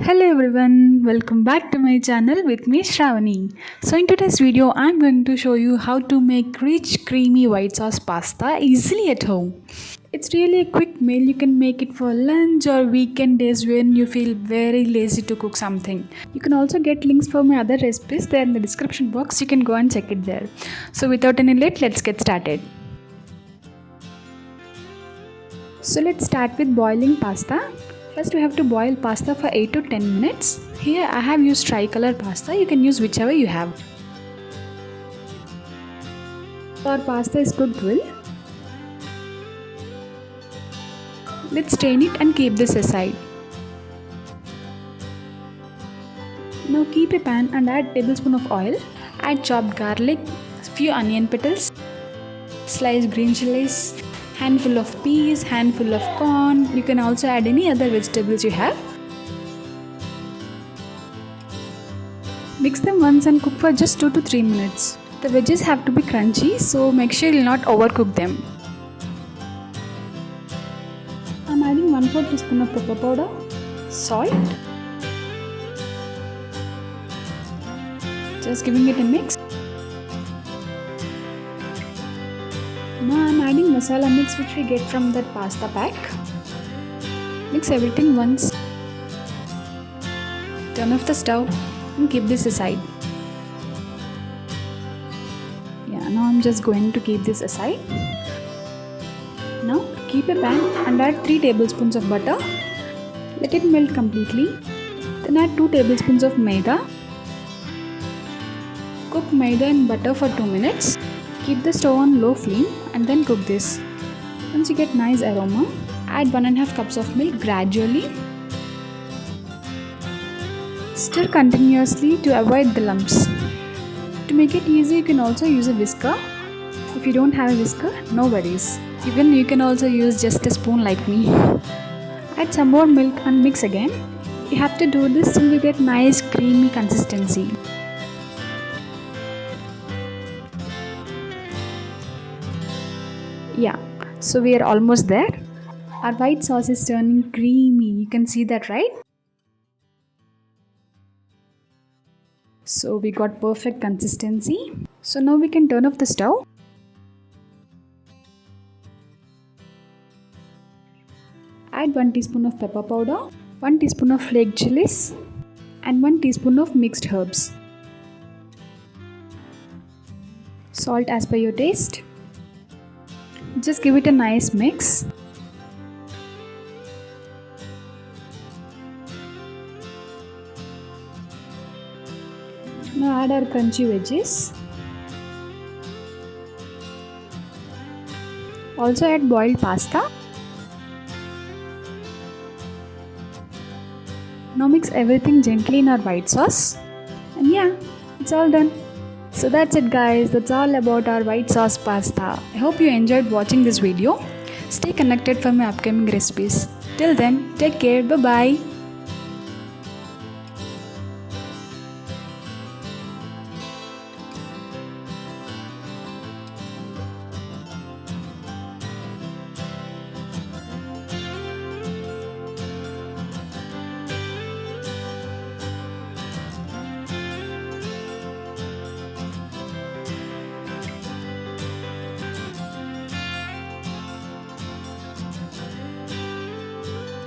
Hello everyone, welcome back to my channel with me Sravani. So in today's video I'm going to show you how to make rich creamy white sauce pasta easily at home. It's really a quick meal. You can make it for lunch or weekend days when you feel very lazy to cook something. You can also get links for my other recipes there in the description box. You can go and check it there. So without any late, let's get started. So let's start with boiling pasta. First we have to boil pasta for 8 to 10 minutes. Here I have used tricolor pasta. You can use whichever you have. Our pasta is cooked well. Let's strain it and keep this aside. Now keep a pan and add tablespoon of oil. Add chopped garlic, few onion petals, sliced green chilies, handful of peas, handful of corn. You can also add any other vegetables you have. Mix them once and cook for just 2 to 3 minutes. The veggies have to be crunchy, so make sure you'll not overcook them. I'm adding 1/4 teaspoon of pepper powder, salt. Just giving it a mix. Now I'm adding masala mix which we get from that pasta pack. Mix everything once. Turn off the stove and keep this aside. Now I'm just going to keep this aside. Now keep a pan and add 3 tablespoons of butter. Let it melt completely. Then add 2 tablespoons of maida. Cook maida in butter for 2 minutes. Keep the stove on low flame and then cook this. Once you get nice aroma, add 1.5 cups of milk gradually. Stir continuously to avoid the lumps. To make it easy, you can also use a whisker. If you don't have a whisker, no worries. Even you can also use just a spoon like me. Add some more milk and mix again. You have to do this till you get nice creamy consistency. So we are almost there. Our white sauce is turning creamy. You can see that, right? So we got perfect consistency. So now we can turn off the stove. Add 1 teaspoon of pepper powder, 1 teaspoon of flaked chilies and 1 teaspoon of mixed herbs. Salt as per your taste. Just give it a nice mix. Now add our crunchy veggies. Also add boiled pasta. Now mix everything gently in our white sauce. And it's all done. So that's it guys, that's all about our white sauce pasta. I hope you enjoyed watching this video. Stay connected for my upcoming recipes. Till then, take care, bye bye.